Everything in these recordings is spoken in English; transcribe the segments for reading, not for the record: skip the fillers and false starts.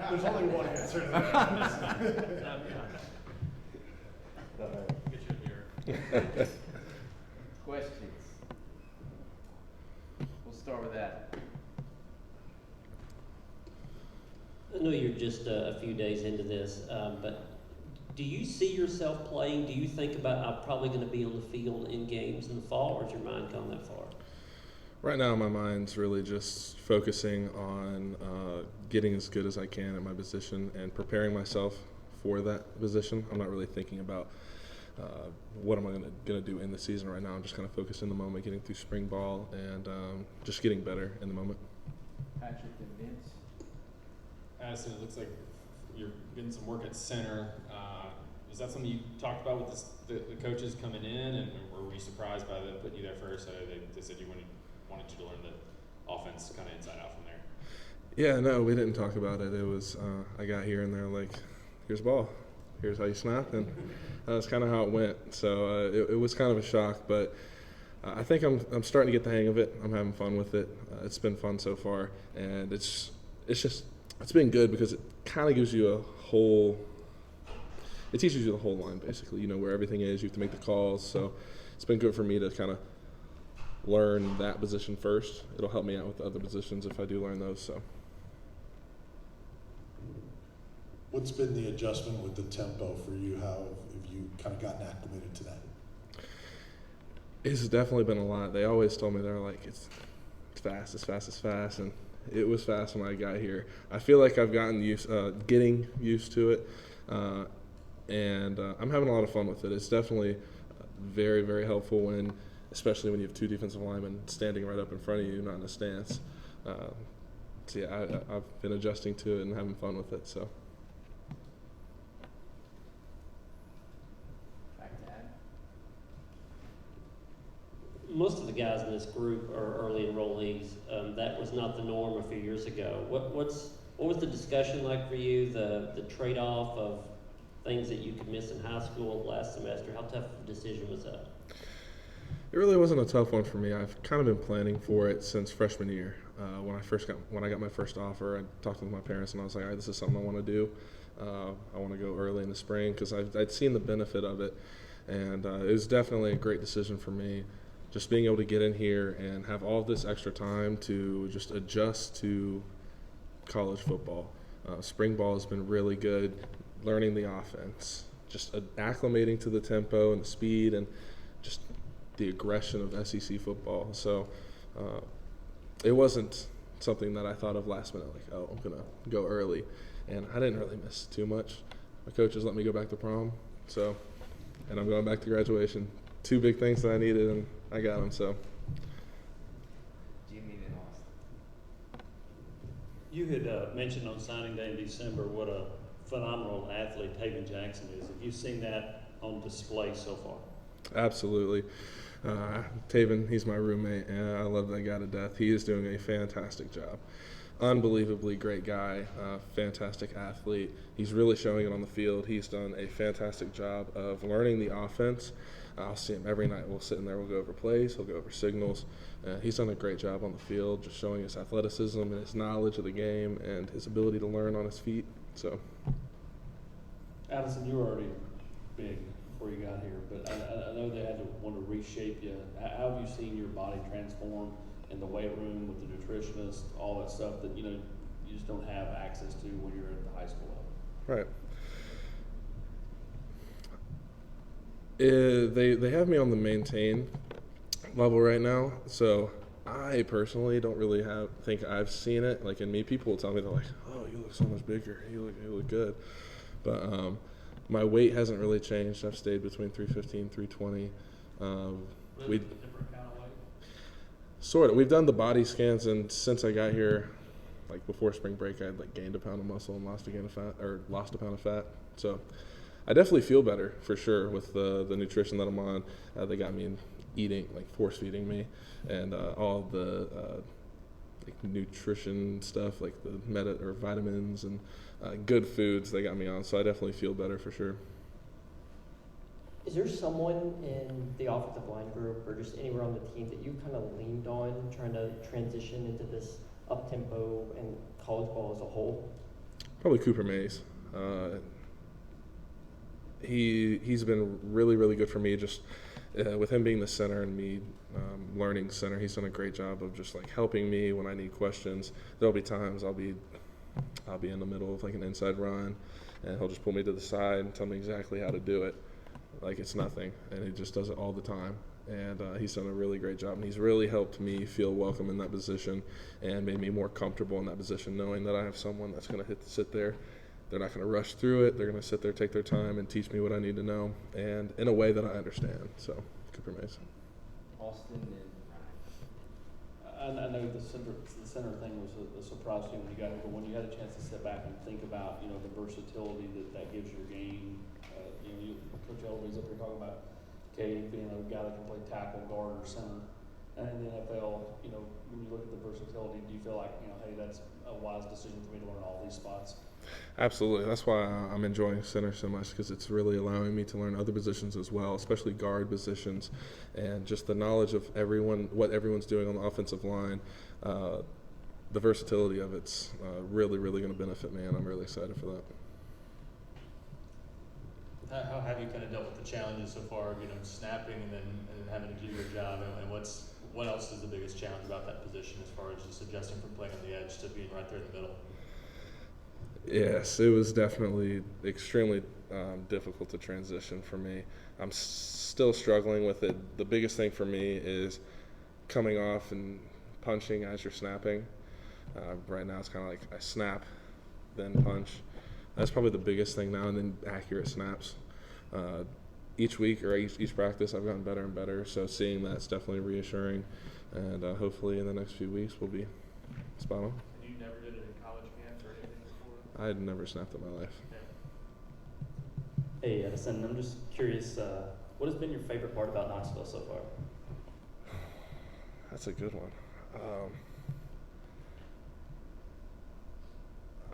There's only one answer to that. Get you here. Questions? We'll start with that. I know you're just a few days into this, but do you see yourself playing? Do you think about, I'm probably going to be on the field in games in the fall, or has your mind gone that far? Right now, my mind's really just focusing on getting as good as I can at my position and preparing myself for that position. I'm not really thinking about what am I going to do in the season right now. I'm just kind of focused in the moment, getting through spring ball, and just getting better in the moment. Patrick and Vince. Addison, it looks like you're getting some work at center. Is that something you talked about with the coaches coming in, and were you surprised by them putting you there first? They said you wanted you to learn the offense kind of inside out from there. Yeah, no, we didn't talk about it. It was I got here and they're like, here's the ball, here's how you snap, and that's kind of how it went. So it was kind of a shock, but I think I'm starting to get the hang of it. I'm having fun with it. It's been fun so far, and it's been good because it kind of gives you it teaches you the whole line basically. You know where everything is. You have to make the calls. So it's been good for me to kind of learn that position first. It'll help me out with the other positions if I do learn those. So. What's been the adjustment with the tempo for you? How have you kind of gotten acclimated to that? It's definitely been a lot. They always told me, they're like, it's fast, and it was fast when I got here. I feel like I've getting used to it, and I'm having a lot of fun with it. It's definitely very, very helpful especially when you have two defensive linemen standing right up in front of you, not in a stance. So yeah, I've been adjusting to it and having fun with it. So. Most of the guys in this group are early enrollees. That was not the norm a few years ago. What was the discussion like for you? The trade-off of things that you could miss in high school last semester. How tough of a decision was that? It really wasn't a tough one for me. I've kind of been planning for it since freshman year. When I got my first offer, I talked with my parents and I was like, all right, this is something I want to do. I want to go early in the spring because I'd seen the benefit of it, and it was definitely a great decision for me. Just being able to get in here and have all this extra time to just adjust to college football. Spring ball has been really good, learning the offense, just acclimating to the tempo and the speed and just the aggression of SEC football. So it wasn't something that I thought of last minute, like, oh, I'm going to go early. And I didn't really miss too much. My coaches let me go back to prom, and I'm going back to graduation. Two big things that I needed, and I got them. So. Jimmy and Austin. You had mentioned on signing day in December what a phenomenal athlete Tayden Jackson is. Have you seen that on display so far? Absolutely. Tayden, he's my roommate, and I love that guy to death. He is doing a fantastic job. Unbelievably great guy, fantastic athlete. He's really showing it on the field. He's done a fantastic job of learning the offense. I'll see him every night. We'll sit in there, we'll go over plays, he'll go over signals. He's done a great job on the field, just showing his athleticism and his knowledge of the game and his ability to learn on his feet. So, Addison, you were already big before you got here, but I know they had to want to reshape you. How have you seen your body transform in the weight room with the nutritionist, all that stuff that you just don't have access to when you're at the high school level? Right. They have me on the maintain level right now, so I personally don't really think I've seen it. Like in me, people will tell me, they're like, "Oh, you look so much bigger. You look good," but my weight hasn't really changed. I've stayed between 315, 320. Really different kind of weight? Sort of. We've done the body scans, and since I got here, like before spring break, I had gained a pound of muscle and lost a pound of fat. So I definitely feel better for sure with the nutrition that I'm on. They got me eating, force feeding me, and all the nutrition stuff, like the vitamins and good foods they got me on. So I definitely feel better for sure. Is there someone in the offensive line group or just anywhere on the team that you kind of leaned on trying to transition into this up-tempo and college ball as a whole? Probably Cooper Mays. He's been really, really good for me. Just with him being the center and me learning center, he's done a great job of just like helping me when I need questions. There'll be times I'll be in the middle of like an inside run, and he'll just pull me to the side and tell me exactly how to do it, like it's nothing, and he just does it all the time. And he's done a really great job, and he's really helped me feel welcome in that position and made me more comfortable in that position, knowing that I have someone that's going to sit there. They're not going to rush through it. They're going to sit there, take their time, and teach me what I need to know, and in a way that I understand. So, Cooper Mason. Austin and I know the center thing was a surprise to you when you got here, but when you had a chance to step back and think about, you know, the versatility that gives your game, Coach Elby's up here talking about Cade being a guy that can play tackle, guard, or center. And in the NFL, you know, when you look at the versatility, do you feel like, you know, hey, that's a wise decision for me to learn all these spots? Absolutely. That's why I'm enjoying center so much, because it's really allowing me to learn other positions as well, especially guard positions, and just the knowledge of everyone, what everyone's doing on the offensive line. The versatility of it's really, really going to benefit me, and I'm really excited for that. How have you kind of dealt with the challenges so far of, you know, snapping and then having to do your job, and what else is the biggest challenge about that position as far as just adjusting from playing on the edge to being right there in the middle? Yes, it was definitely extremely difficult to transition for me. I'm still struggling with it. The biggest thing for me is coming off and punching as you're snapping. Right now it's kind of like I snap, then punch. That's probably the biggest thing now, and then accurate snaps. Each week or each practice I've gotten better and better, so seeing that's definitely reassuring, and hopefully in the next few weeks we'll be spot on. And you never did it in college camps or anything before? I had never snapped in my life. Okay. Hey Addison, I'm just curious, what has been your favorite part about Knoxville so far? That's a good one.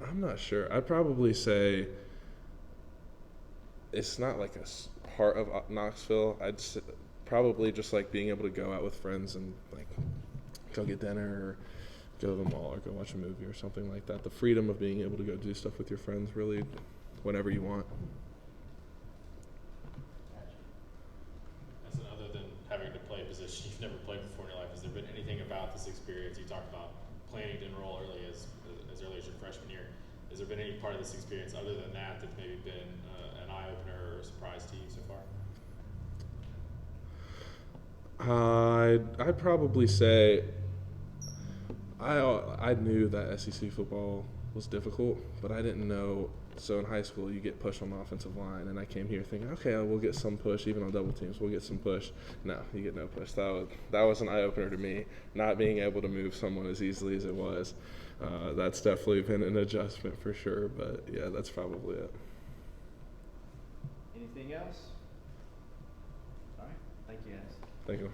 I'm not sure. I'd probably say it's not like a part of Knoxville. Probably just like being able to go out with friends and like go get dinner or go to the mall or go watch a movie or something like that. The freedom of being able to go do stuff with your friends, really, whenever you want. That's other than having to play a position you've never played before in your life, has there been anything about this experience? You talked about planning to enroll early as early as your freshman year. Has there been any part of this experience other than that that's maybe been an eye-opener or a surprise to you so far? I'd probably say I knew that SEC football was difficult, but I didn't know. So in high school, you get pushed on the offensive line, and I came here thinking, okay, we'll get some push, even on double teams, we'll get some push. No, you get no push. That was an eye-opener to me, not being able to move someone as easily as it was. That's definitely been an adjustment for sure, but yeah, that's probably it. anything else? All right, thank you, Addison. Thank you.